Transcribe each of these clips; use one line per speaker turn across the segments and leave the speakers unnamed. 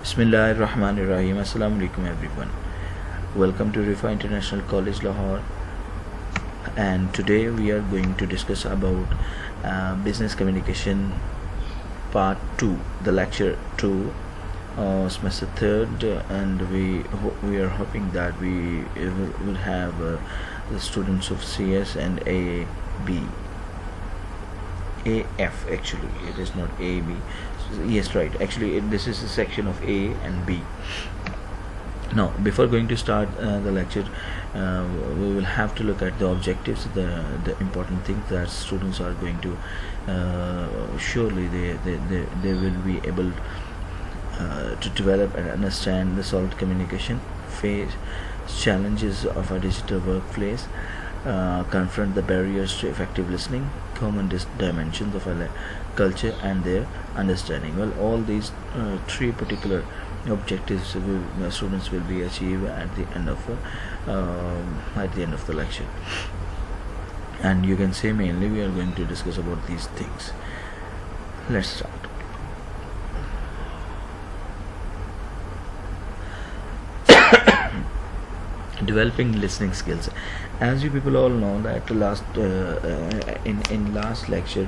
Bismillahirrahmanirrahim. Assalamu alaikum everyone. Welcome to Rifa International College Lahore, and today we are going to discuss about business communication part 2, the lecture 2, semester 3rd, and we are hoping that we will have the students of CS and AB. AF, actually it is not AB. Yes, right, actually this is a section of A and B. Now, before going to start the lecture, we will have to look at the objectives, the important things that students are going to surely they will be able to develop and understand the solid communication, face challenges of a digital workplace, confront the barriers to effective listening, common dimensions of a culture and their understanding. Well, all these three particular objectives students will be achieved at the end of the lecture, and you can say mainly we are going to discuss about these things. Let's start. Developing listening skills. As you people all know that in last lecture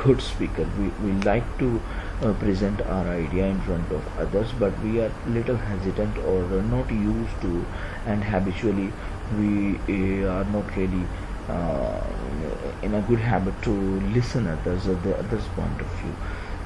good speaker. We like to present our idea in front of others, but we are little hesitant or not used to, and habitually we are not really in a good habit to listen others or the others point of view.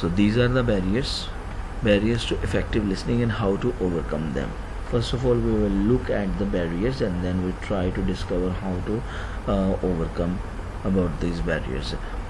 So these are the barriers to effective listening and how to overcome them. First of all, we will look at the barriers and then we try to discover how to overcome about these barriers.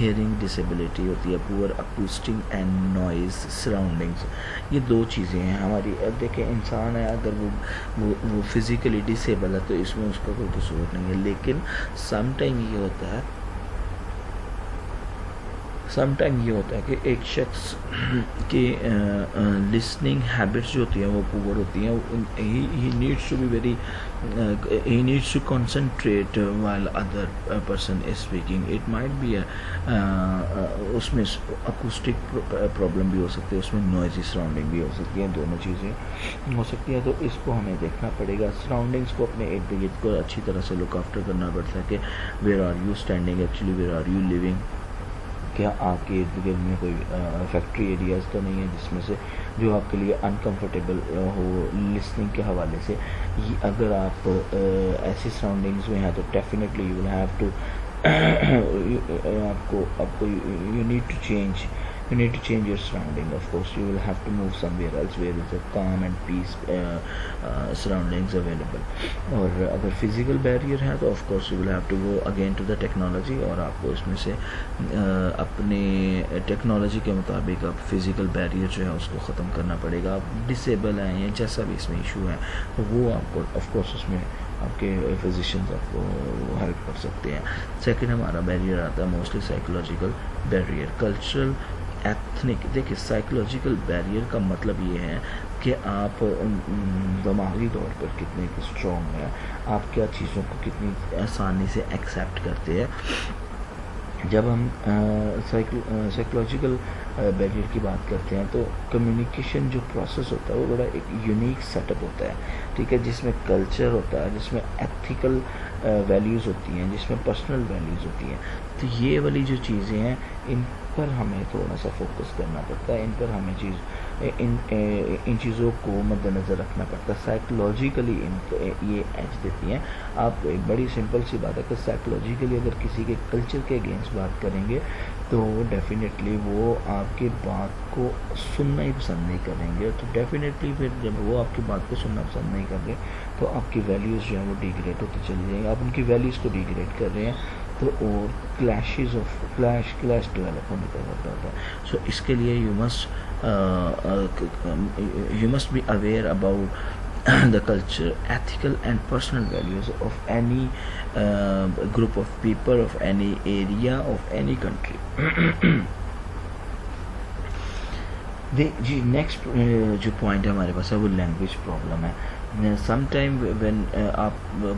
Hearing disability ہوتی ہے، پور acoustic and noise surroundings. یہ دو چیزیں ہیں ہماری. اب دیکھیں انسان ہے اگر وہ فزیکلی ڈسیبل ہے تو اس میں اس کا کوئی قصور نہیں ہے، لیکن سم ٹائم یہ ہوتا ہے کہ ایک شخص کی لسننگ ہیبٹس جو ہوتی ہیں وہ پور ہوتی ہیں. He needs to concentrate while other person is speaking. It might be اس میں اکوسٹک پرابلم بھی ہو سکتی ہے، اس میں نوائزی سراؤنڈنگ بھی ہو سکتی ہے، دونوں چیزیں ہو سکتی ہیں. تو اس کو ہمیں دیکھنا پڑے گا. سراؤنڈنگس کو اپنے ارد گرد کو اچھی طرح سے لک آفٹر کرنا پڑتا ہے کہ where are you standing, actually where are you living. کیا آپ کے ارد گرد میں کوئی فیکٹری ایریاز تو نہیں ہے جس میں سے جو آپ کے لیے انکمفرٹیبل ہو لسننگ کے حوالے سے. اگر آپ ایسی سراؤنڈنگز میں ہیں تو definitely you will have to آپ کو you need to change your surrounding. Of course you will have to move somewhere else where is a calm and peace surroundings available. اور اگر فزیکل بیریئر ہے تو of course you will have to go again to the technology, اور آپ کو اس میں سے اپنے ٹیکنالوجی کے مطابق آپ فزیکل بیریئر جو ہے اس کو ختم کرنا پڑے گا. آپ ڈسیبل ہیں یا جیسا بھی اس میں ایشو ہے تو وہ آپ کو آف کورس اس میں آپ کے فزیشینز آپ کو ہیلپ کر سکتے ہیں. سیکنڈ ہمارا بیریئر آتا ہے mostly psychological barrier, cultural ethnic. دیکھیں سائیکولوجیکل بیریئر کا مطلب یہ ہے کہ آپ دماغی طور پر کتنے اسٹرانگ ہیں، آپ کیا چیزوں کو کتنی آسانی سے ایکسیپٹ کرتے ہیں. جب ہم سائیکولوجیکل بیریئر کی بات کرتے ہیں تو کمیونیکیشن جو پروسیس ہوتا ہے وہ بڑا ایک یونیک سیٹ اپ ہوتا ہے، ٹھیک ہے، جس میں کلچر ہوتا ہے، جس میں ایتھیکل ویلیوز ہوتی ہیں، جس میں پرسنل ویلیوز ہوتی ہیں. تو یہ والی جو چیزیں ہیں ان پر ہمیں تھوڑا سا فوکس کرنا پڑتا ہے، ان پر ہمیں ان چیزوں کو مد نظر رکھنا پڑتا ہے. سائیکولوجیکلی یہ ایج دیتی ہیں. آپ ایک بڑی سمپل سی بات ہے کہ سائیکولوجیکلی اگر کسی کے کلچر کے اگینسٹ بات کریں گے تو ڈیفینیٹلی وہ آپ کی بات کو سننا ہی پسند نہیں کریں گے. تو ڈیفینیٹلی پھر جب وہ آپ کی بات کو سننا پسند نہیں کر رہے تو آپ کی ویلیوز جو ہیں وہ ڈیگریڈ ہوتی چلی جائیں گی. آپ ان کی ویلیوز کو ڈیگریڈ کر رہے ہیں تو اور کلیش ڈیولپ ہونے کا ہوتا ہے. سو اس کے لیے you must be aware about the culture, ethical and personal values of any group of people, of any area, of any country. جی نیکسٹ جو پوائنٹ ہمارے پاس ہے وہ لینگویج پرابلم ہے. سم ٹائم وین آپ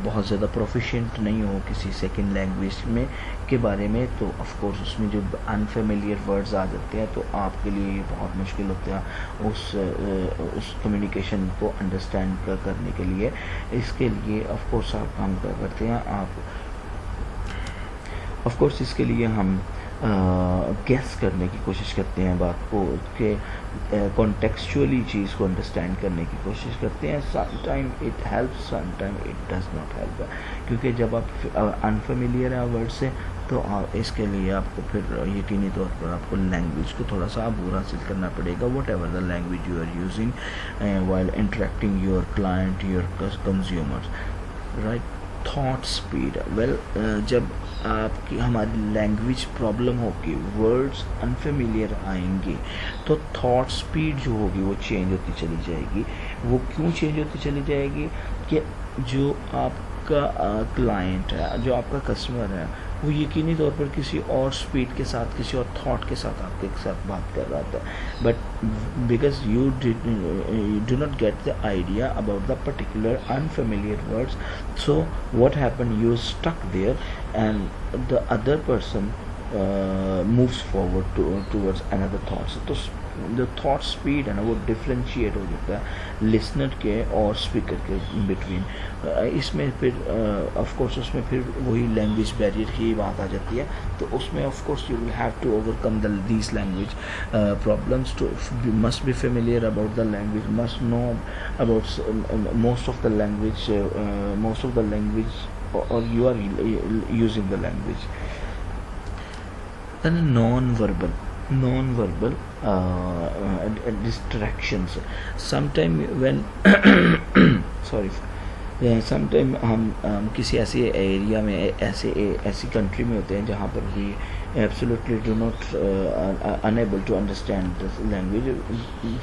بہت زیادہ پروفیشینٹ نہیں ہو کسی سیکنڈ لینگویج میں کے بارے میں تو آف کورس اس میں جو انفیملیئر ورڈز آ جاتے ہیں تو آپ کے لیے یہ بہت مشکل ہوتا ہے اس کمیونیکیشن کو انڈرسٹینڈ کرنے کے لیے. اس کے لیے آف کورس آپ کام کرتے ہیں، آف کورس اس کے لیے ہم گیس کرنے کی کوشش کرتے ہیں بات کو، کہ کانٹیکسچولی چیز کو انڈرسٹینڈ کرنے کی کوشش کرتے ہیں. Some time it helps, some time it does not help. کیونکہ جب آپ انفیملیئر ہیں ورڈ سے تو اس کے لیے آپ کو پھر یقینی طور پر آپ کو لینگویج کو تھوڑا سا عبور حاصل کرنا پڑے گا. Whatever the language you are using while interacting your client, your consumers, right. That speed, جب آپ کی ہماری لینگویج پرابلم ہوگی، ورڈز انفیملیئر آئیں گے تو تھاٹ اسپیڈ جو ہوگی وہ چینج ہوتی چلی جائے گی. وہ کیوں چینج ہوتی چلی جائے گی کہ جو آپ کا کلائنٹ ہے، جو آپ کا کسٹمر ہے، وہ یقینی طور پر کسی اور اسپیڈ کے ساتھ، کسی اور تھاٹ کے ساتھ آپ کے ساتھ بات کر رہا تھا. But because you do not get the idea about the particular unfamiliar words, so what happen, you stick there and the other person moves forward towards another thoughts. تو جو تھاٹ اسپیڈ ہے نا وہ ڈفرینشیٹ ہو جاتا ہے listener کے اور speaker کے بٹوین. اس میں پھر آف کورس اس میں پھر وہی لینگویج بیریئر کی بات آ جاتی ہے. تو اس میں of course you will have to overcome these language problems. To must be familiar about the language, must know about most of the language or you are using the language. Then non-verbal distractions. Sometime when sorry, sometime ہم کسی ایسی area میں ایسی country میں ہوتے ہیں جہاں پر بھی absolutely do not enable to understand this language.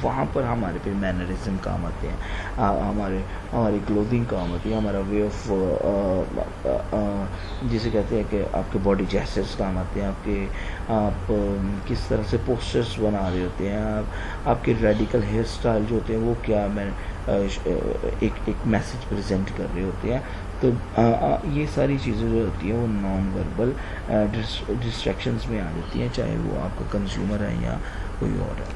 وہاں پر ہمارے پہ مینرزم کام آتے ہیں, ہماری کلوتھنگ کام آتی ہے, ہمارا وے آف جسے کہتے ہیں کہ آپ کے باڈی جیسچرز کام آتے ہیں, آپ کس طرح سے پوسچرز بنا رہے ہوتے ہیں, آپ کے ریڈیکل ہیئر اسٹائل جو ہوتے ہیں وہ کیا ایک میسج پریزنٹ کر رہے ہوتے ہیں. تو یہ ساری چیزیں جو ہوتی ہیں وہ نان وربل ڈسٹریکشنز میں آ جاتی ہیں, چاہے وہ آپ کا کنزیومر ہے یا کوئی اور ہے.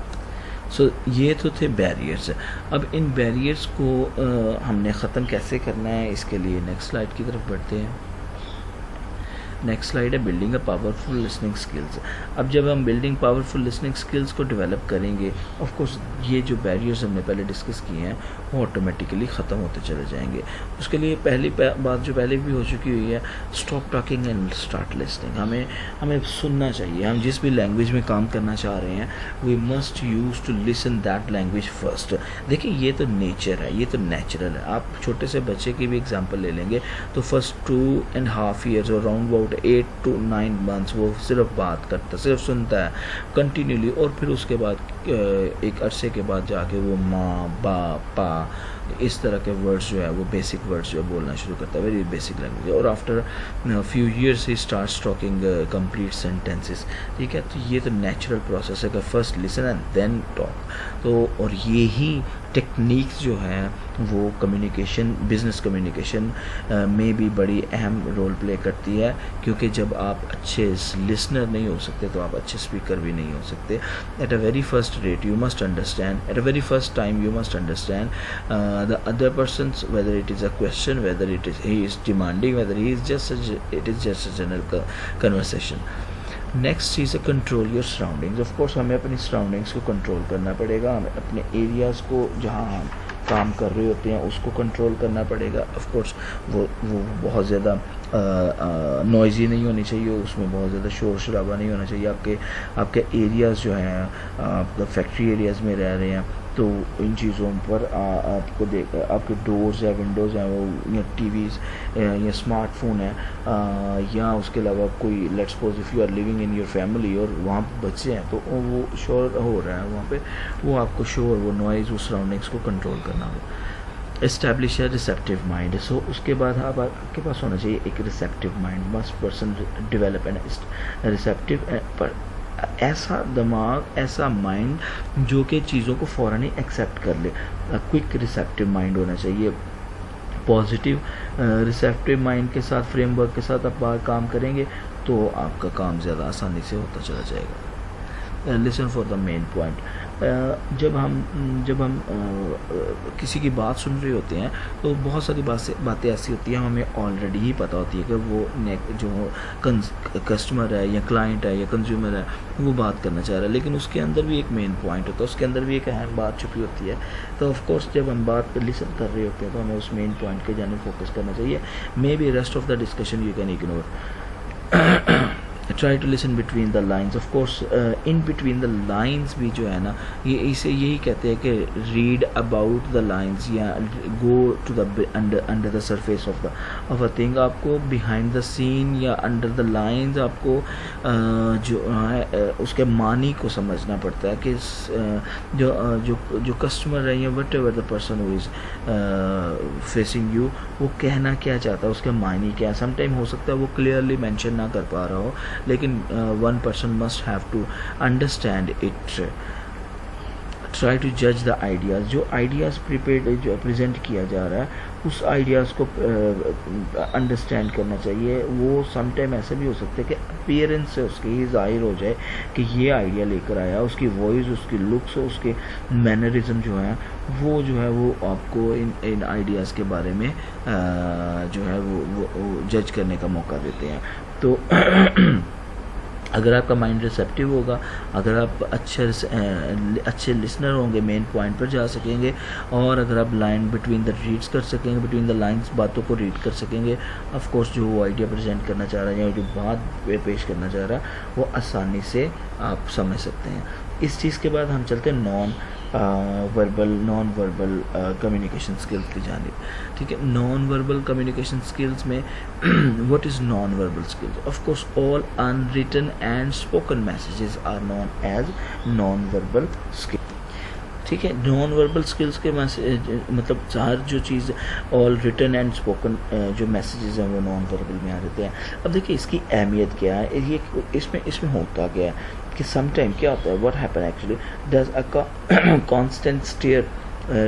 سو یہ تو تھے بیریئرز. اب ان بیریئرز کو ہم نے ختم کیسے کرنا ہے, اس کے لیے نیکسٹ سلائڈ کی طرف بڑھتے ہیں. نیکسٹ سلائڈ ہے building a powerful listening skills. اب جب ہم بلڈنگ پاورفل لسننگ اسکلز کو ڈیولپ کریں گے, آف کورس یہ جو بیریئرز ہم نے پہلے ڈسکس کیے ہیں وہ آٹومیٹیکلی ختم ہوتے چلے جائیں گے. اس کے لیے پہلی بات جو پہلے بھی ہو چکی ہوئی ہے, stop talking and start listening. ہمیں سننا چاہیے. ہم جس بھی لینگویج میں کام کرنا چاہ رہے ہیں we must use to listen that language first. دیکھیں یہ تو نیچر ہے, یہ تو نیچرل ہے. آپ چھوٹے سے بچے کی بھی ایگزامپل لے لیں گے تو فرسٹ 2.5 ایئرز اور راؤنڈ اباؤٹ 8 to 9 months وہ صرف بات کرتا, صرف سنتا ہے کنٹینیولی, اور پھر اس کے بعد ایک عرصے کے بعد جا کے وہ ماں با پا اس طرح کے ورڈز جو ہے وہ بیسک ورڈز جو ہے بولنا شروع کرتا ہے, ویری بیسک لینگویج. اور after few years he starts talking complete sentences. ٹھیک ہے, تو یہ تو نیچرل پروسیس ہے کہ first listen and then talk. تو اور یہی ٹیکنیکس جو ہیں وہ کمیونیکیشن, بزنس کمیونیکیشن میں بھی بڑی اہم رول پلے کرتی ہے, کیونکہ جب آپ اچھے لسنر نہیں ہو سکتے تو آپ اچھے اسپیکر بھی نہیں ہو سکتے. At a very first rate you must understand, at a very first time you must understand the other person's, whether it is a question, whether he is demanding, whether it is just a general conversation. Next چیز ہے control your surroundings. Of course ہمیں اپنی surroundings کو control کرنا پڑے گا, ہمیں اپنے areas کو جہاں ہم کام کر رہے ہوتے ہیں اس کو کنٹرول کرنا پڑے گا. آف کورس وہ بہت زیادہ نوائزی نہیں ہونی چاہیے, اس میں بہت زیادہ شور شرابہ نہیں ہونا چاہیے. آپ کے ایریاز جو ہیں, آپ فیکٹری ایریاز میں رہ رہے ہیں تو ان چیزوں پر آپ کو آپ کے ڈورز یا ونڈوز ہیں وہ یا ٹی ویز یا اسمارٹ فون ہے, یا اس کے علاوہ کوئی let's suppose if you are living in your family اور وہاں بچے ہیں تو وہ شور ہو رہا ہے وہاں پہ, وہ آپ کو شور, وہ نوائز, وہ سراؤنڈنگس کو کنٹرول کرنا ہو. Establish a receptive mind. So اس کے بعد آپ کے پاس ہونا چاہیے ایک receptive mind. Must person develop an receptive پر ایسا دماغ, ایسا مائنڈ جو کہ چیزوں کو فوراً ہی ایکسیپٹ کر لے. کوئک ریسیپٹیو مائنڈ ہونا چاہیے. پازیٹیو ریسیپٹیو مائنڈ کے ساتھ, فریم ورک کے ساتھ آپ باہر کام کریں گے تو آپ کا کام زیادہ آسانی سے ہوتا چلا جائے گا. Lesson for the main point. جب ہم کسی کی بات سن رہے ہوتے ہیں تو بہت ساری باتیں ایسی ہوتی ہیں ہمیں آلریڈی ہی پتہ ہوتی ہے کہ وہ جو کسٹمر ہے یا کلائنٹ ہے یا کنزیومر ہے وہ بات کرنا چاہ رہا ہے, لیکن اس کے اندر بھی ایک مین پوائنٹ ہوتا ہے, اس کے اندر بھی ایک اہم بات چھپی ہوتی ہے. تو آف کورس جب ہم بات پہ لسن کر رہے ہوتے ہیں تو ہمیں اس مین پوائنٹ کے جانب فوکس کرنا چاہیے. Maybe rest of the discussion you can ignore. Try to listen between the lines. Of course in between the lines بھی جو ہے نا, یہ اسے یہی کہتے ہیں کہ ریڈ اباؤٹ دا لائنس یا go to the under the surface of a thing. آپ کو بیہائنڈ دا سین یا انڈر دا لائنس آپ کو جو ہے اس کے معنی کو سمجھنا پڑتا ہے کہ جو کسٹمر ہے یا what ever the person who is facing you, وہ کہنا کیا چاہتا ہے, اس کے معنی کیا ہے. سم ٹائم ہو سکتا ہے وہ کلیئرلی مینشن نہ کر پا رہا ہو, لیکن one person must have to understand it. Try to جج دا آئیڈیاز. جو آئیڈیاز جو پریزنٹ کیا جا رہا ہے اس آئیڈیاز کو انڈرسٹینڈ کرنا چاہیے. وہ سم ٹائم ایسا بھی ہو سکتا ہے کہ اپیئرنس سے اس کی ظاہر ہو جائے کہ یہ آئیڈیا لے کر آیا, اس کی وائس, اس کی لکس, اس کے مینرزم جو ہیں وہ آپ کو ان آئیڈیاز کے بارے میں جو ہے وہ جج کرنے کا موقع دیتے ہیں. تو اگر آپ کا مائنڈ ریسیپٹیو ہوگا, اگر آپ اچھے لسنر ہوں گے, مین پوائنٹ پر جا سکیں گے, اور اگر آپ لائن بٹوین دا ریڈس کر سکیں گے, بٹوین دا لائنس باتوں کو ریڈ کر سکیں گے, آف کورس جو وہ آئیڈیا پریزنٹ کرنا چاہ رہا ہے یا جو بات پیش کرنا چاہ رہا ہے وہ آسانی سے آپ سمجھ سکتے ہیں. اس چیز کے بعد ہم چلتے ہیں verbal non verbal communication skills کی جانب. ٹھیک ہے, نان وربل کمیونیکیشن اسکلس میں what is non verbal skills? Of course all unwritten and spoken messages are known as non verbal skills. ٹھیک ہے, نان وربل اسکلس کے مطلب ہر جو چیز آل ریٹن اینڈ اسپوکن جو میسیجز ہیں وہ نان وربل میں آ جاتے ہیں. اب دیکھیے اس کی اہمیت کیا ہے, یہ اس میں ہوتا کیا ہے کہ سم ٹائم کیا ہوتا ہے, what happen actually does a constant stare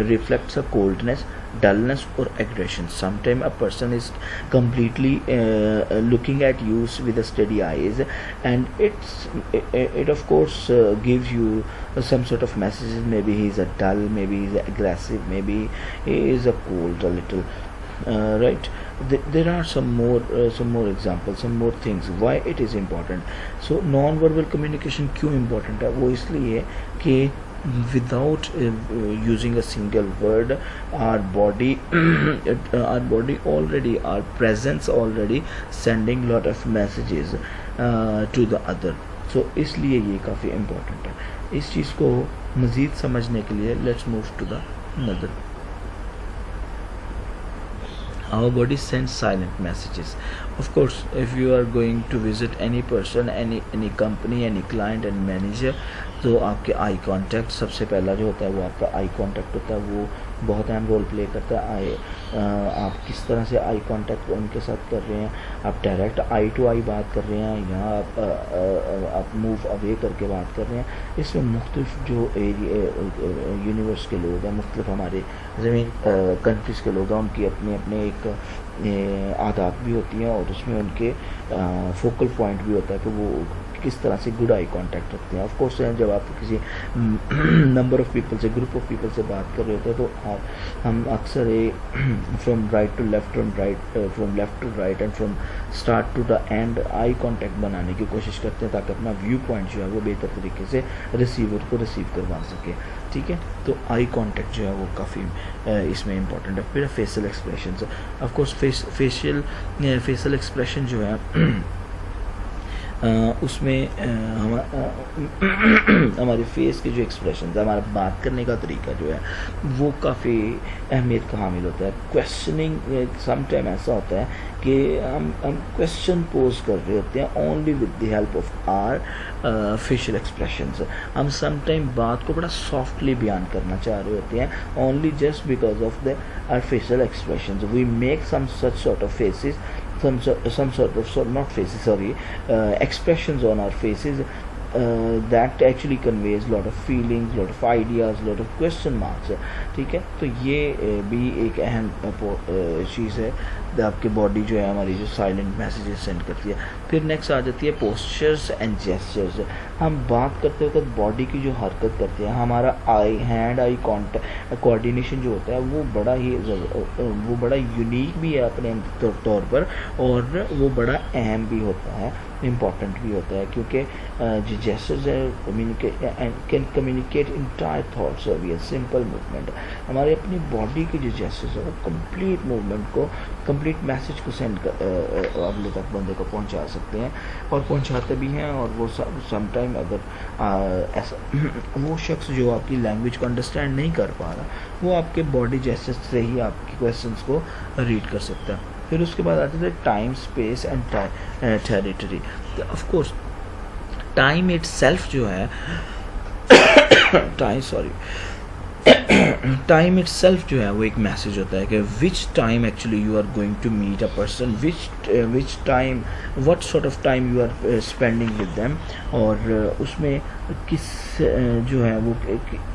reflects a coldness, dullness or aggression. Sometimes a person is completely looking at you with a steady eyes, and it of course gives you some sort of messages. Maybe he is a dull, maybe he is aggressive, maybe he is a cold a little, right? There are some more examples, some more things why it is important. So non verbal communication kyun important hai, wo isliye کہ without using a single word our body already, our presence already sending lot of messages to the other. So اس لیے یہ کافی important ہے. اس چیز کو مزید سمجھنے کے لیے let's move to the another. Our body sends silent messages. Of course, if you are going to visit any person, any company, any client and manager, تو آپ کے آئی کانٹیکٹ سب سے پہلا جو ہوتا ہے وہ آپ کا آئی کانٹیکٹ ہوتا ہے, وہ بہت اہم رول پلے کرتا ہے. آپ کس طرح سے آئی کانٹیکٹ ان کے ساتھ کر رہے ہیں, آپ ڈائریکٹ آئی ٹو آئی بات کر رہے ہیں یا آپ موو اوے کر کے بات کر رہے ہیں. اس میں مختلف جو یونیورس کے لوگ ہیں, مختلف ہمارے زمین کنٹریز کے لوگ ہیں, ان کی اپنے ایک عادات بھی ہوتی ہیں اور اس میں ان کے فوکل پوائنٹ بھی ہوتا ہے کہ وہ کس طرح سے گڈ آئی کانٹیکٹ رکھتے ہیں. آف کورس جب آپ کسی نمبر آف پیپل سے, گروپ آف پیپل سے بات کر رہے ہوتے ہیں تو ہم اکثر from right to left, from left to right and from start to the end eye contact بنانے کی کوشش کرتے ہیں تاکہ اپنا ویو پوائنٹ جو ہے وہ بہتر طریقے سے ریسیور کو ریسیو کروا سکے. ٹھیک ہے, تو آئی کانٹیکٹ جو ہے وہ کافی اس میں امپورٹنٹ ہے. پھر facial expressions, of course facial expression جو ہے اس میں ہمارے فیس کے جو ایکسپریشنز, ہمارا بات کرنے کا طریقہ جو ہے وہ کافی اہمیت کا حامل ہوتا ہے. کویسچننگ سم ٹائم ایسا ہوتا ہے کہ ہم کویسچن پوز کر رہے ہوتے ہیں only with the help of our facial expressions. ہم سم ٹائم بات کو بڑا سافٹلی بیان کرنا چاہ رہے ہوتے ہیں only just because of the our facial expressions. We make some such sort of faces, expressions on our faces that actually conveys lot of feelings, lot of ideas, lot of question marks. ٹھیک ہے, تو یہ بھی ایک اہم چیز ہے. آپ کی باڈی جو ہے ہماری جو سائلنٹ میسیجز سینڈ کرتی ہے. پھر نیکسٹ آ جاتی ہے پوسچرز اینڈ جیسچرز. ہم بات کرتے وقت باڈی کی جو حرکت کرتے ہیں, ہمارا ہینڈ آئی کوآرڈینیشن جو ہوتا ہے وہ بڑا یونیک بھی ہے اپنے طور پر, اور وہ بڑا اہم بھی ہوتا ہے, امپورٹنٹ بھی ہوتا ہے, کیونکہ جو جیسچرز ہیں can communicate entire thoughts of a simple movement. ہمارے اپنی باڈی کے جو جیسچرز ہیں وہ کمپلیٹ موومنٹ کو, کمپلیٹ میسیج کو سینڈ اگلے تک بندے کو پہنچا سکتے ہیں اور پہنچاتے بھی ہیں. اور وہ سم ٹائم اگر ایسا وہ شخص جو آپ کی لینگویج کو انڈرسٹینڈ نہیں کر پا رہا, وہ آپ کے باڈی جیسچرز سے ہی آپ کی کویسچنس کو ریڈ کر سکتا ہے. پھر اس کے بعد آتے تھے time, space and territory. Of course time it self جو ہے ٹائم اٹ سیلف جو ہے وہ ایک میسیج ہوتا ہے کہ which time actually you are going to meet a person, which time, what sort of time you are spending with them, اور اس میں کس جو ہے وہ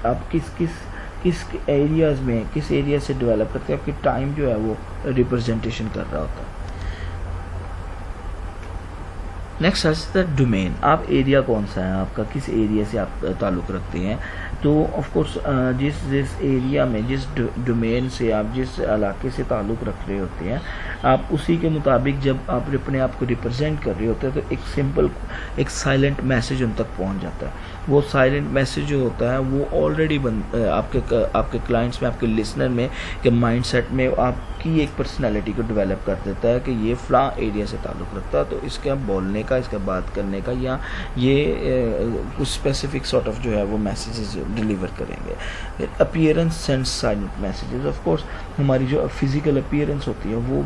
آپ کس ایریاز میں, کس ایریا سے ڈیولپ کرتے ہیں, آپ کی ٹائم جو ہے وہ ریپرزنٹیشن کر رہا ہوتا ہے. نیکسٹ ہے ڈومین. آپ ایریا کون سا ہے آپ کا, کس ایریا سے آپ تعلق رکھتے ہیں. تو آف کورس جس ایریا میں, جس ڈومین سے آپ جس علاقے سے تعلق رکھ رہے ہوتے ہیں, آپ اسی کے مطابق جب آپ اپنے آپ کو ریپرزینٹ کر رہے ہوتے ہیں تو ایک سمپل ایک سائلنٹ میسیج ان تک پہنچ جاتا ہے. وہ سائلنٹ میسیج جو ہوتا ہے وہ آلریڈی آپ کے کلائنٹس میں, آپ کے لسنر میں کہ مائنڈ سیٹ میں آپ کی ایک پرسنالٹی کو ڈیولپ کر دیتا ہے کہ یہ فلاں ایریا سے تعلق رکھتا ہے, تو اس کے بولنے کا، اس کا بات کرنے کا، یا یہ کچھ اسپیسیفک سارٹ آف جو ہے وہ میسیجز ڈلیور کریں گے. Appearance and silent messages, of course ہماری جو فزیکل اپیئرنس ہوتی ہے وہ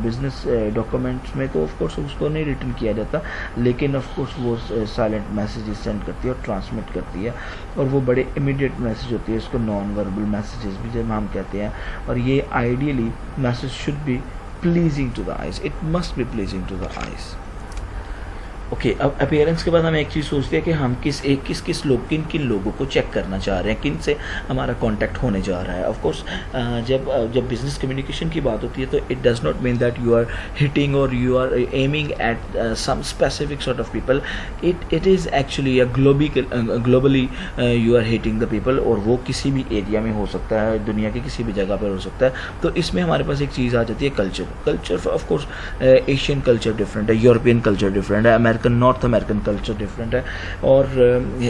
بزنس ڈاکومنٹس میں تو آف کورس اس کو نہیں ریٹن کیا جاتا، لیکن آف کورس وہ سائلنٹ میسیجز سینڈ کرتی ہے اور ٹرانسمٹ کرتی ہے، اور وہ بڑے امیڈیٹ میسیج ہوتی ہے، اس کو نان وربل میسیجز بھی جب ہم کہتے ہیں. اور یہ ideally message should be pleasing to the eyes, it must be pleasing to the eyes. Okay, اب اپیئرنس کے بعد ہم ایک چیز سوچتے ہیں کہ ہم کس کن لوگوں کو چیک کرنا چاہ رہے ہیں، کن سے ہمارا کانٹیکٹ ہونے جا رہا ہے. آف کورس جب بزنس کمیونیکیشن کی بات ہوتی ہے تو it does not mean that you are hitting or you are aiming at some specific sort of people. It is actually globally you are hitting the people, اور وہ کسی بھی ایریا میں ہو سکتا ہے، دنیا کی کسی بھی جگہ پر ہو سکتا ہے. تو اس میں ہمارے پاس ایک چیز آ جاتی ہے culture. Of course Asian culture different ہے، یورپین کلچر ڈفرینٹ ہے، نارتھ امریکن کلچر ڈفرینٹ ہے، اور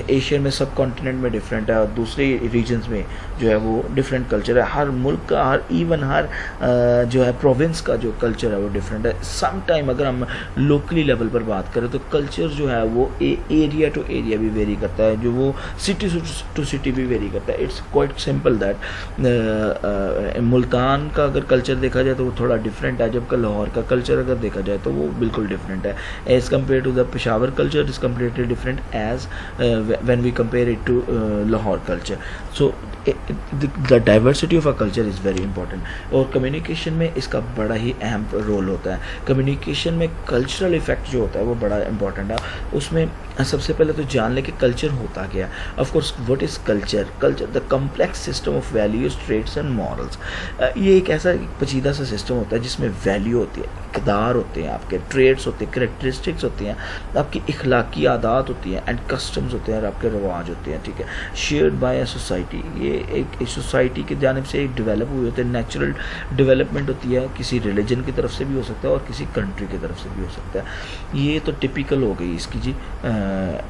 ایشین میں سب کانٹیننٹ میں ڈفرینٹ ہے، اور دوسرے ریجنز میں جو ہے وہ ڈفرینٹ کلچر ہے. ہر ملک کا ہر جو ہے پروونس کا جو کلچر ہے وہ ڈفرینٹ ہے. سم ٹائم اگر ہم لوکلی لیول پر بات کریں تو کلچر جو ہے وہ ایریا ٹو ایریا بھی ویری کرتا ہے، جو وہ سٹی ٹو سٹی بھی ویری کرتا ہے. It's quite simple that Multan کا اگر کلچر دیکھا جائے تو وہ تھوڑا ڈفرینٹ ہے، جبکہ لاہور کا کلچر اگر دیکھا جائے تو وہ بالکل ڈفرینٹ ہے. As compare to the Peshawar culture is completely different as when we compare it to Lahore culture. So the diversity of a culture is very important. اور کمیونیکیشن میں اس کا بڑا ہی اہم رول ہوتا ہے. کمیونیکیشن میں کلچرل ایفیکٹ جو ہوتا ہے وہ بڑا امپورٹنٹ ہے. اس میں سب سے پہلے تو جان لیں کہ کلچر ہوتا کیا ہے. Of course what is culture the complex system of values, traits and morals. یہ ایک ایسا پیچیدہ سا سسٹم ہوتا ہے جس میں ویلیو ہوتی ہے، اقدار ہوتے ہیں، آپ کے ٹریٹس ہوتے ہیں، کریکٹرسٹکس ہوتی ہیں، آپ کی اخلاقی عادات ہوتی ہیں، اینڈ کسٹمز ہوتے ہیں، اور آپ کے رواج ہوتے ہیں. ٹھیک ہے، شیئرڈ بائی اے سوسائٹی. یہ ایک سوسائٹی کی جانب سے ڈیولپ ہوئے ہوتے ہیں. نیچرل ڈیولپمنٹ ہوتی ہے، کسی ریلیجن کی طرف سے بھی ہو سکتا ہے اور کسی کنٹری کی طرف سے بھی ہو سکتا ہے. یہ تو ٹپیکل ہو گئی اس کی جی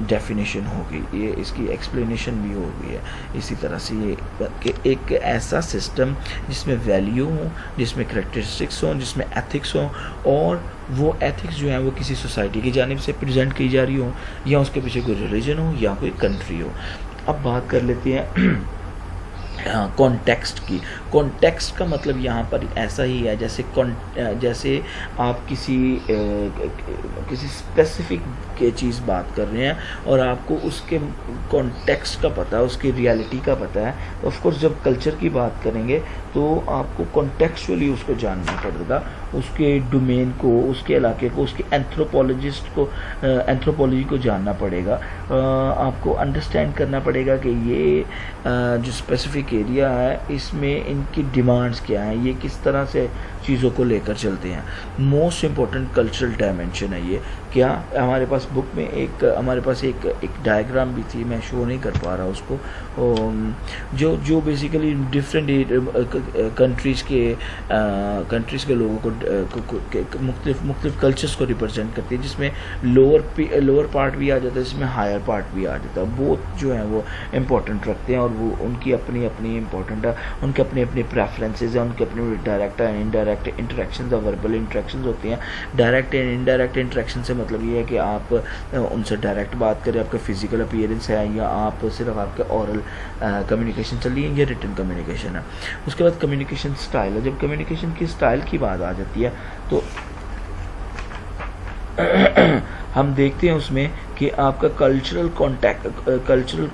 ڈیفینیشن ہو گئی، یہ اس کی ایکسپلینیشن بھی ہو گئی ہے. اسی طرح سے یہ کہ ایک ایسا سسٹم جس میں ویلیو ہوں، جس میں کریکٹرسٹکس ہوں، جس میں ایتھکس ہوں، اور وہ ایتھکس جو ہیں وہ کسی سوسائٹی کی جانب سے پریزنٹ کی جا رہی ہوں، یا اس کے پیچھے کوئی ریلیجن ہو یا کوئی کنٹری ہو. اب بات کر لیتے ہیں کانٹیکسٹ کی. کانٹیکسٹ کا مطلب یہاں پر ایسا ہی ہے جیسے آپ کسی اسپیسیفک چیز بات کر رہے ہیں اور آپ کو اس کے کانٹیکسٹ کا پتہ ہے، اس کی ریالٹی کا پتہ ہے. آف کورس جب کلچر کی بات کریں گے تو آپ کو کانٹیکسچولی اس کو جاننا پڑے گا، اس کے ڈومین کو، اس کے علاقے کو، اس کے اینتھروپولوجی کو جاننا پڑے گا. آپ کو انڈرسٹینڈ کرنا پڑے گا کہ یہ جو اسپیسیفک ایریا ہے اس میں ان کی ڈیمانڈس کیا ہیں، یہ کس طرح سے چیزوں کو لے کر چلتے ہیں. موسٹ امپورٹنٹ کلچرل ڈائمینشن ہے یہ. کیا ہمارے پاس بک میں ہمارے پاس ایک ڈائیگرام بھی تھی، میں شو نہیں کر پا رہا اس کو، جو بیسیکلی ڈفرینٹ کنٹریز کے لوگوں کو مختلف کلچرز کو ریپرزینٹ کرتی ہے، جس میں لوور پارٹ بھی آ جاتا ہے، جس میں ہائر پارٹ بھی آ جاتا ہے. بوتھ جو ہیں وہ امپورٹنٹ رکھتے ہیں، اور وہ ان کی اپنی امپورٹنٹ ہے، ان کے اپنے پریفرنسز ہیں، ان کے اپنے ڈائریکٹ اینڈ انڈائریکٹ انٹریکشنز اور وربل انٹریکشنز ہوتی ہیں. ڈائریکٹ اینڈ انڈائریکٹ انٹریکشن سے مطلب یہ ہے کہ آپ ان سے ڈائریکٹ بات کریں، آپ کا فزیکل اپیئرنس ہے، یا آپ صرف آپ کے اورل کمیونیکیشن چل رہی ہے، یا ریٹن کمیونیکیشن ہے. اس کے بعد کمیونیکیشن سٹائل ہے. جب کمیونیکیشن کی سٹائل کی بات آ جاتی ہے تو ہم دیکھتے ہیں اس میں کہ آپ کا کلچرل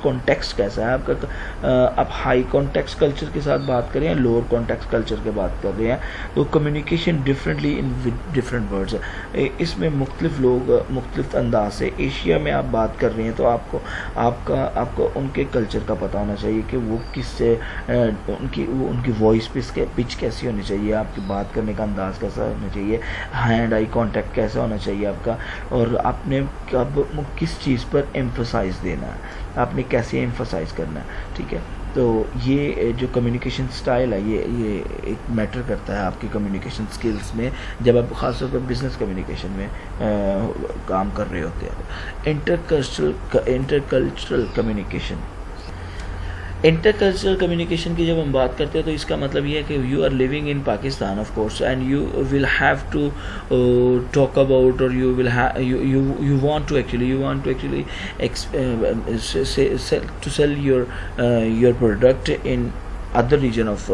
کانٹیکسٹ کیسا ہے. آپ ہائی کانٹیکسٹ کلچر کے ساتھ بات کریں یا لوور کانٹیکسٹ کلچر کے بات کر رہے ہیں تو کمیونیکیشن ڈفرینٹلی ان ڈفرینٹ ورڈز ہے. اس میں مختلف لوگ مختلف انداز سے. ایشیا میں آپ بات کر رہے ہیں تو آپ کو ان کے کلچر کا پتہ ہونا چاہیے کہ وہ کس سے ان کی وائس پچ کیسی ہونی چاہیے، آپ کی بات کرنے کا انداز کیسا ہونا چاہیے، ہینڈ آئی کانٹیکٹ کیسا ہونا چاہیے آپ کا، اور آپ نے کب کس چیز پر ایمفسائز دینا ہے، آپ نے کیسے ایمفسائز کرنا ہے. ٹھیک ہے، تو یہ جو کمیونیکیشن سٹائل ہے یہ ایک میٹر کرتا ہے آپ کی کمیونیکیشن سکلز میں، جب آپ خاص طور پر بزنس کمیونیکیشن میں کام کر رہے ہوتے ہیں. Intercultural communication. Intercultural communication کی جب ہم بات کرتے ہیں تو اس کا مطلب یہ ہے کہ you are living in Pakistan of course and you will have to talk about or you want to actually to sell your product in other region of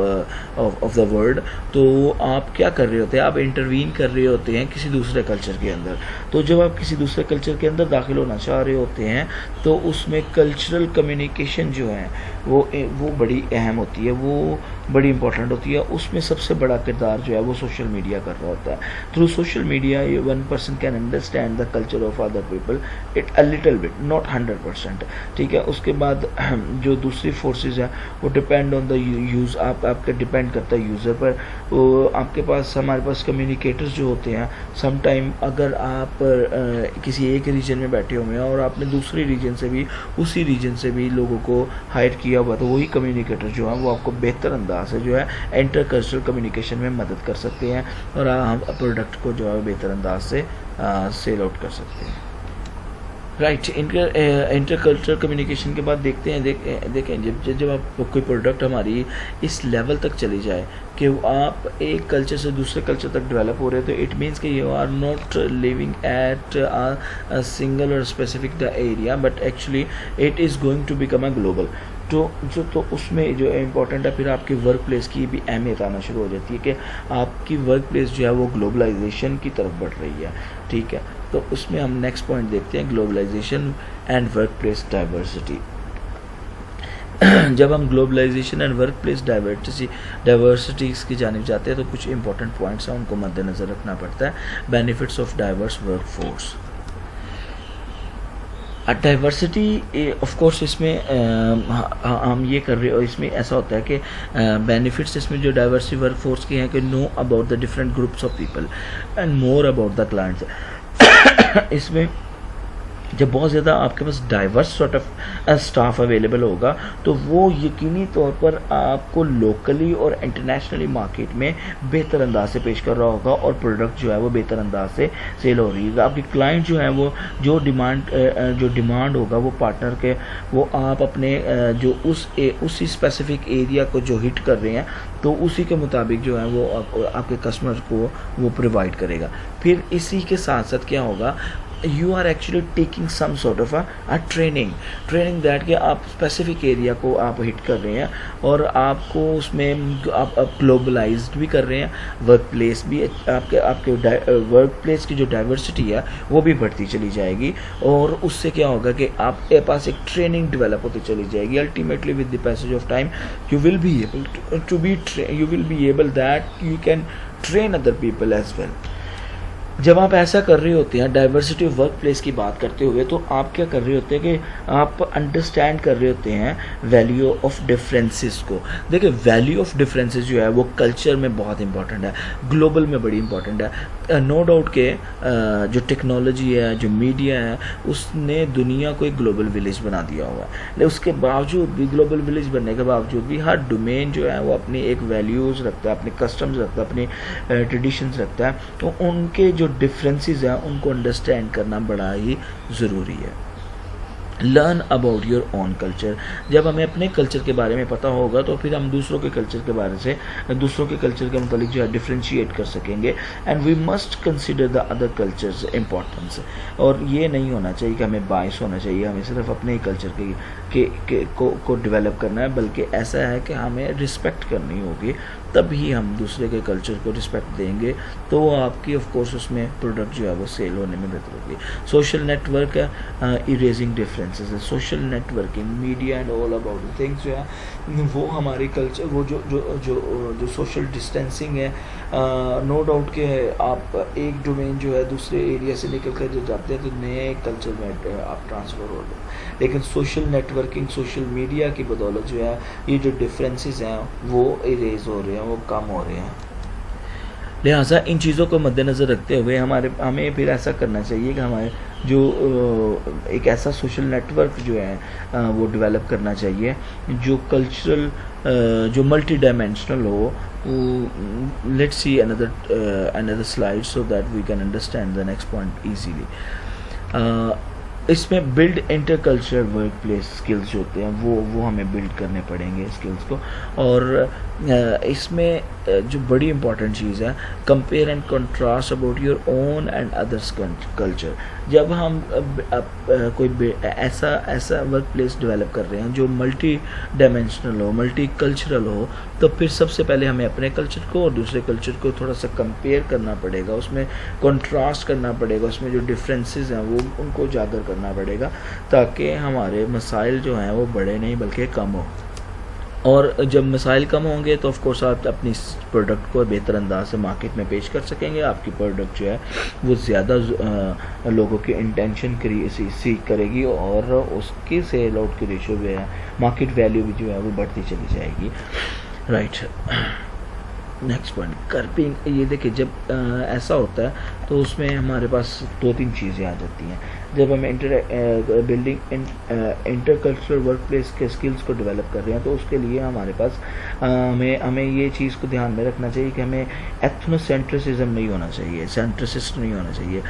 the world. تو آپ کیا کر رہے ہوتے ہیں, آپ انٹروین کر رہے ہوتے ہیں کسی دوسرے کلچر کے اندر. تو جب آپ کسی دوسرے کلچر کے اندر داخل ہونا چاہ رہے ہوتے ہیں تو اس میں کلچرل کمیونیکیشن جو ہے وہ بڑی اہم ہوتی ہے, وہ بڑی امپورٹنٹ ہوتی ہے. اس میں سب سے بڑا کردار جو ہے وہ سوشل میڈیا کر رہا ہوتا ہے. Through social media one person can understand the culture of other people it a little bit, not 100%. ٹھیک ہے. اس کے بعد جو دوسری فورسز ہیں وہ ڈپینڈ آن دا یوز, آپ کا ڈپینڈ کرتا ہے یوزر پر. آپ کے پاس, ہمارے پاس کمیونیکیٹرز جو ہوتے ہیں, سم ٹائم اگر آپ کسی ایک ریجن میں بیٹھے ہوئے ہیں اور آپ نے دوسری ریجن سے بھی, اسی ریجن سے بھی لوگوں کو ہائر کیا ہوا, تو وہی کمیونیکیٹر جو ہیں وہ آپ کو بہتر انداز سے جو ہے انٹر کلچرل کمیونیکیشن میں مدد کر سکتے ہیں اور ہم پروڈکٹ کو جو ہے بہتر انداز سے سیل آؤٹ کر سکتے ہیں. رائٹ. انٹر کلچرل کمیونیکیشن کے بعد دیکھتے ہیں, دیکھیں جب آپ کوئی پروڈکٹ ہماری اس لیول تک چلی جائے کہ آپ ایک کلچر سے دوسرے کلچر تک ڈیولپ ہو رہے, تو اٹ مینس کہ you are not living at single or specific the area, but actually it is going to become a global. تو اس میں جو امپورٹنٹ ہے, پھر آپ کی ورک پلیس کی بھی اہمیت آنا شروع ہو جاتی ہے کہ آپ کی ورک پلیس جو ہے وہ گلوبلائزیشن کی طرف بڑھ رہی ہے. ٹھیک ہے. تو اس میں ہم نیکسٹ پوائنٹ دیکھتے ہیں, globalisation and workplace diversity. جب ہم globalisation and workplace diversities کی جانب جاتے ہیں تو کچھ امپورٹنٹ پوائنٹس ہیں, ان کو مد نظر رکھنا پڑتا ہے. Benefits of diverse work force. Diversity of course اس میں ہم یہ کر رہے, اور اس میں ایسا ہوتا ہے کہ بینیفٹس اس میں جو ڈائیورسٹی ورک فورس کے ہیں کہ know about the different groups of people and more about the clients. اس میں جب بہت زیادہ آپ کے پاس diverse sort of staff available ہوگا تو وہ یقینی طور پر آپ کو لوکلی اور انٹرنیشنلی مارکیٹ میں بہتر انداز سے پیش کر رہا ہوگا اور پروڈکٹ جو ہے وہ بہتر انداز سے سیل ہو رہی ہے. آپ کی کلائنٹ جو ہے وہ جو ڈیمانڈ ہوگا وہ پارٹنر کے, وہ آپ اپنے جو اسی اسپیسیفک ایریا کو جو ہٹ کر رہے ہیں تو اسی کے مطابق جو ہے وہ آپ کے کسٹمر کو وہ پرووائڈ کرے گا. پھر اسی کے ساتھ ساتھ کیا ہوگا, you are actually taking some sort of a training that کہ آپ اسپیسیفک ایریا کو آپ ہٹ کر رہے ہیں اور آپ کو اس میں آپ گلوبلائزڈ بھی کر رہے ہیں. ورک پلیس بھی آپ کے ورک پلیس کی جو ڈائیورسٹی ہے وہ بھی بڑھتی چلی جائے گی, اور اس سے کیا ہوگا کہ آپ کے پاس ایک ٹریننگ ڈیولپ ہوتی چلی جائے گی. Ultimately with the passage of time you will be able that you can train other people as well. جب آپ ایسا کر رہے ہوتے ہیں ڈائیورسٹی آف ورک پلیس کی بات کرتے ہوئے, تو آپ کیا کر رہے ہوتے ہیں کہ آپ انڈرسٹینڈ کر رہے ہوتے ہیں ویلیو آف ڈفرینسز کو. دیکھیں ویلیو آف ڈفرینسز جو ہے وہ کلچر میں بہت امپورٹنٹ ہے, گلوبل میں بڑی امپورٹنٹ ہے. نو ڈاؤٹ کہ جو ٹیکنالوجی ہے, جو میڈیا ہے, اس نے دنیا کو ایک گلوبل ولیج بنا دیا ہوا ہے. لیکن اس کے باوجود بھی, گلوبل ولیج بننے کے باوجود بھی, ہر ڈومین جو ہے وہ اپنی ایک ویلیوز رکھتا ہے, اپنے کسٹمز رکھتا ہے, اپنی ٹریڈیشنز رکھتا ہے. تو ان کے جو ڈفرینسز ہیں ان کو انڈرسٹینڈ کرنا بڑا ہی ضروری ہے. Learn about your own culture. جب ہمیں اپنے کلچر کے بارے میں پتہ ہوگا تو پھر ہم دوسروں کے کلچر کے بارے سے, دوسروں کے کلچر کے متعلق جو ہے ڈفرینشیٹ کر سکیں گے. And we must consider the other cultures importance. اور یہ نہیں ہونا چاہیے کہ ہمیں باعث ہونا چاہیے ہمیں صرف اپنے ہی کلچر کو ڈیولپ کرنا ہے, بلکہ ایسا ہے کہ ہمیں رسپیکٹ کرنی ہوگی, تبھی ہم دوسرے کے کلچر کو رسپیکٹ دیں گے تو وہ آپ کی آف کورس اس میں پروڈکٹ جو ہے وہ سیل ہونے میں بہتر ہوگی. سوشل نیٹ ورک ہے, اریزنگ ڈفرینسز ہے. Social networking, media and all about things جو ہے وہ ہماری کلچر, وہ جو سوشل ڈسٹینسنگ ہے, نو ڈاؤٹ کہ آپ ایک ڈومین جو ہے دوسرے ایریا سے نکل کر جو جاتے ہیں تو نئے کلچر میں آپ ٹرانسفر ہو جائیں. لیکن social networking, social media کی بدولت جو ہے یہ جو ڈفرینسز ہیں وہ اریز ہو رہے ہیں, وہ کم ہو رہے ہیں. لہٰذا ان چیزوں کو مد نظر رکھتے ہوئے ہمیں پھر ایسا کرنا چاہیے کہ ہمارے جو ایک ایسا سوشل نیٹ ورک جو ہے وہ ڈیولپ کرنا چاہیے جو کلچرل, جو multi dimensional who. Let's see another slide so that we can understand the next point easily. اس میں build intercultural workplace skills جو ہوتے ہیں وہ ہمیں بلڈ کرنے پڑیں گے اسکلس کو. اور اس میں جو بڑی امپورٹنٹ چیز ہے compare and contrast about your own and others culture. جب ہم کوئی ایسا ورک پلیس ڈیولپ کر رہے ہیں جو ملٹی ڈائمینشنل ہو, ملٹی کلچرل ہو, تو پھر سب سے پہلے ہمیں اپنے کلچر کو اور دوسرے کلچر کو تھوڑا سا کمپیئر کرنا پڑے گا, اس میں کنٹراسٹ کرنا پڑے گا, اس میں جو ڈفرینسز ہیں وہ ان کو اجاگر کرنا پڑے گا تاکہ ہمارے مسائل جو ہیں وہ بڑے نہیں بلکہ کم ہو. اور جب مسائل کم ہوں گے تو آف کورس آپ اپنی پروڈکٹ کو بہتر انداز سے مارکیٹ میں پیش کر سکیں گے. آپ کی پروڈکٹ جو ہے وہ زیادہ لوگوں کی انٹینشن سیکھ کرے گی اور اس کی سیل آؤٹ کی ریشو جو ہے, مارکیٹ ویلیو بھی جو ہے وہ بڑھتی چلی جائے گی. Right, next point grouping. یہ دیکھیں جب ایسا ہوتا ہے تو اس میں ہمارے پاس 2-3 چیزیں آ جاتی ہیں. جب ہم building intercultural workplace کے اسکلس کو ڈیولپ کر رہے ہیں تو اس کے لیے ہمارے پاس ہمیں یہ چیز کو دھیان میں رکھنا چاہیے کہ ہمیں ایتھنو سینٹرسزم نہیں ہونا چاہیے, سینٹرسسٹ نہیں ہونا چاہیے.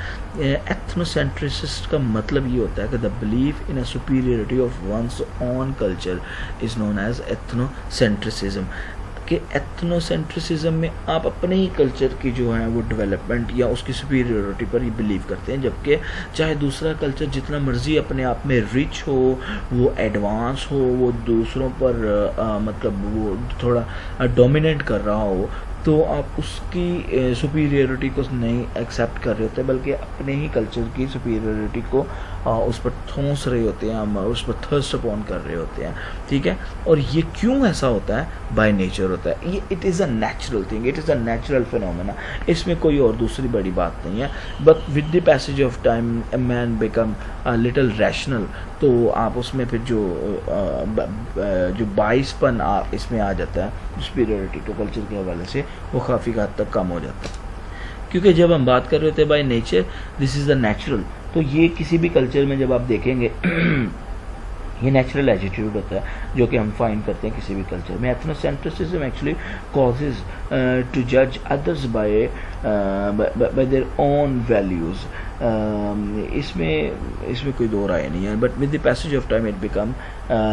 ایتھنو سینٹرسسٹ کا مطلب یہ ہوتا ہے کہ the belief in a superiority of one's own culture is known as ethnocentrism. کہ ایتھنو سینٹرسزم میں آپ اپنے ہی کلچر کی جو ہے وہ ڈیولپمنٹ یا اس کی سپیریورٹی پر ہی بلیو کرتے ہیں, جبکہ چاہے دوسرا کلچر جتنا مرضی اپنے آپ میں رچ ہو, وہ ایڈوانس ہو, وہ دوسروں پر مطلب وہ تھوڑا ڈومینیٹ کر رہا ہو, تو آپ اس کی سپیریورٹی کو نہیں ایکسیپٹ کر رہے ہوتے بلکہ اپنے ہی کلچر کی سپیریورٹی کو اس پر ٹھونس رہے ہوتے ہیں, اس پر تھرسٹ اپون کر رہے ہوتے ہیں. ٹھیک ہے, اور یہ کیوں ایسا ہوتا ہے؟ بائی نیچر ہوتا ہے یہ. It is a natural thing, it is a natural phenomena, اس میں کوئی اور دوسری بڑی بات نہیں ہے. But with the passage of time a man become little rational, تو آپ اس میں پھر جو باعث پن اس میں آ جاتا ہے سپیریورٹی کو کلچر کے حوالے سے, وہ کافی حد تک کم ہو جاتا ہے. کیونکہ جب ہم بات کر رہے ہوتے ہیں by nature this is the natural, تو یہ کسی بھی کلچر میں جب آپ دیکھیں گے یہ نیچرل ایٹیٹیوڈ ہوتا ہے جو کہ ہم فائنڈ کرتے ہیں کسی بھی کلچر میں. Ethnocentrism actually causes to جج others by their own values. اس میں کوئی دو رائے نہیں ہے. But with the passage of time it become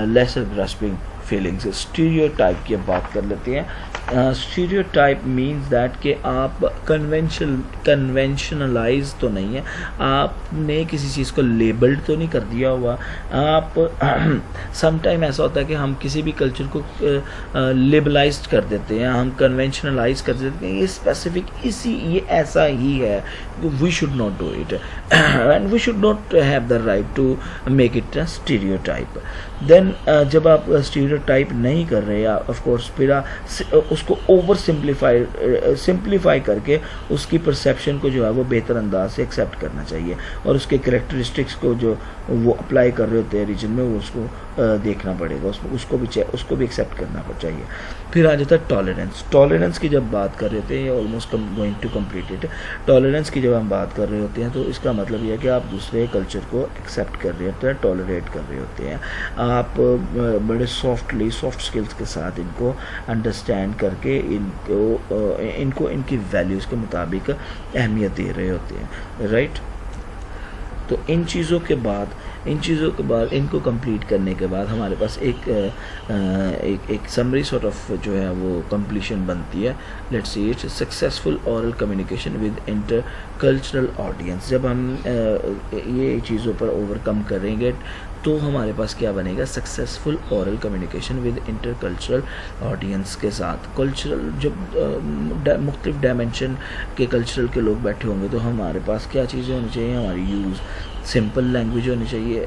lesser grasping feelings. Stereotype کی اب بات کر لیتے ہیں. اسٹیریوٹائپ مینز دیٹ کہ آپ کنونشنلائز تو نہیں ہے, آپ نے کسی چیز کو لیبلڈ تو نہیں کر دیا ہوا. آپ سم ٹائم ایسا ہوتا ہے کہ ہم کسی بھی کلچر کو لیبلائزڈ کر دیتے ہیں, ہم کنونشنلائز کر دیتے ہیں, یہ اسپیسیفک یہ ایسا ہی ہے, we should not do it and we should not have the right to make it a stereotype. Then جب آپ اسٹیریوٹائپ نہیں کر رہے آف کورس پھر اس کو اوور سمپلیفائی کر کے اس کی پرسیپشن کو جو ہے وہ بہتر انداز سے ایکسیپٹ کرنا چاہیے, اور اس کے کریکٹرسٹکس کو جو وہ اپلائی کر رہے ہوتے ہیں ریجن میں وہ اس کو دیکھنا پڑے گا, اس کو بھی ایکسیپٹ کرنا چاہیے. پھر آ جاتا ہے ٹالرنس. ٹالرنس کی جب بات کر رہے ہوتے ہیں almost going to complete it. Tolerance کی جب ہم بات کر رہے ہوتے ہیں تو اس کا مطلب یہ ہے کہ آپ دوسرے کلچر کو ایکسیپٹ کر رہے ہوتے ہیں, ٹالریٹ کر رہے ہوتے ہیں. آپ بڑے سافٹ اسکلس کے ساتھ ان کو انڈرسٹینڈ کر کے ان کو ان کی ویلیوز کے مطابق اہمیت دے رہے ہوتے ہیں. رائٹ, تو ان چیزوں کے بعد ان کو کمپلیٹ کرنے کے بعد ہمارے پاس ایک سمری سارٹ آف جو ہے وہ کمپلیشن بنتی ہے. Let's see it successful oral communication with inter cultural audience. جب ہم یہ چیزوں پر اوور کم کریں گے تو ہمارے پاس کیا بنے گا؟ Successful oral communication with inter cultural audience کے ساتھ. کلچرل جب مختلف ڈائمینشن کے کلچرل کے لوگ بیٹھے ہوں گے تو ہمارے پاس کیا چیزیں ہونی چاہیے؟ ہماری یوز سمپل لینگویج ہونی چاہیے.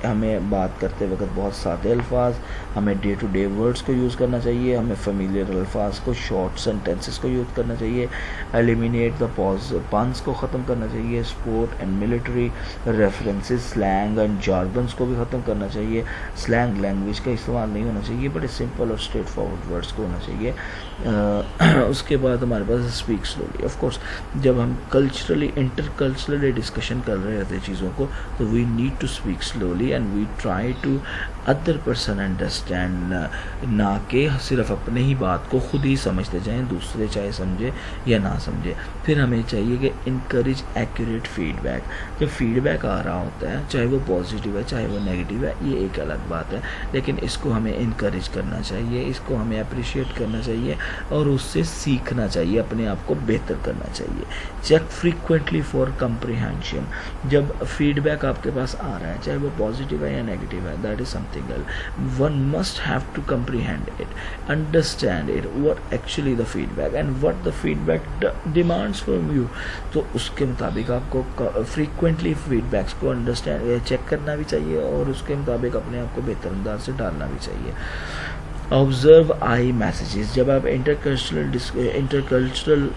ہمیں بات کرتے وقت بہت سادے الفاظ, ہمیں ڈے ٹو ڈے ورڈز کو یوز کرنا چاہیے, ہمیں فیملیئر الفاظ کو, شارٹ سینٹینسز کو یوز کرنا چاہیے, ایلیمینیٹ دا پنس کو ختم کرنا چاہیے, sport and military references, slang and jargons کو بھی ختم کرنا چاہیے. سلینگ لینگویج کا استعمال نہیں ہونا چاہیے, بڑے سمپل اور اسٹریٹ فارورڈ ورڈز کو ہونا چاہیے. اس کے بعد ہمارے پاس اسپیک سلولی. آف کورس جب ہم کلچرلی انٹر کلچرلی ڈسکشن کر رہے ہوتے ہیں چیزوں کو, تو we need to speak slowly and we try to other person understand, نہ کہ صرف اپنے ہی بات کو خود ہی سمجھتے جائیں, دوسرے چاہے سمجھے یا نہ سمجھے. پھر ہمیں چاہیے کہ انکریج ایکوریٹ فیڈ بیک. جب فیڈ بیک آ رہا ہوتا ہے, چاہے وہ پازیٹیو ہے چاہے وہ نیگیٹیو ہے, یہ ایک الگ بات ہے, لیکن اس کو ہمیں انکریج کرنا چاہیے, اس کو ہمیں اپریشیٹ کرنا چاہیے اور اس سے سیکھنا چاہیے, اپنے آپ کو بہتر کرنا چاہیے. Check frequently for comprehension. جب فیڈ بیک آپ کے پاس آ رہا ہے, چاہے وہ پازیٹیو ہے یا نیگیٹیو ہے, that is something else. One must have to comprehend it, understand it, what actually the feedback and what the feedback demands from you. تو اس کے مطابق آپ کو frequently feedbacks کو انڈرسٹینڈ چیک کرنا بھی چاہیے اور اس کے مطابق اپنے آپ کو بہتر انداز سے ڈالنا بھی چاہیے. آبزرو آئی میسیجز. جب آپ انٹرکلچرل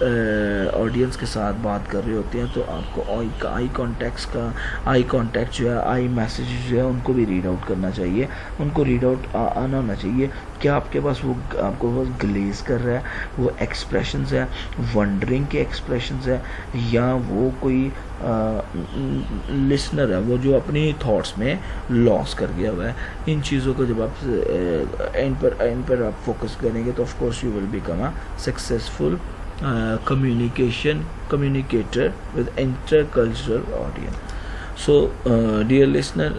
آڈینس کے ساتھ بات کر رہے ہوتے ہیں تو آپ کو آئی کانٹیکٹ جو ہے, آئی میسیجز جو ہے, ان کو بھی ریڈ آؤٹ کرنا چاہیے, ان کو ریڈ آؤٹ آنا ہونا چاہیے. کیا آپ کے پاس وہ آپ کو وہ گلیز کر رہا ہے, وہ ایکسپریشنز ہیں, ونڈرنگ کے ایکسپریشنز ہیں, یا وہ کوئی لسنر ہے وہ جو اپنی تھاٹس میں لاس کر گیا ہوا ہے. ان چیزوں کو جب آپ ان پر آپ فوکس کریں گے تو of course you will become a successful communicator with intercultural audience. So dear listener,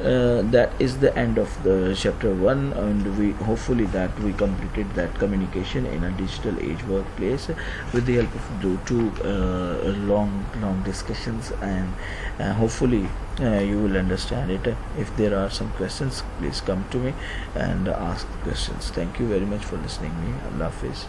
that is the end of the chapter 1, and we hopefully that we completed that communication in a digital age workplace with the help of two long discussions, and hopefully you will understand it. If there are some questions, please come to me and ask questions. Thank you very much for listening me. Allah Hafiz.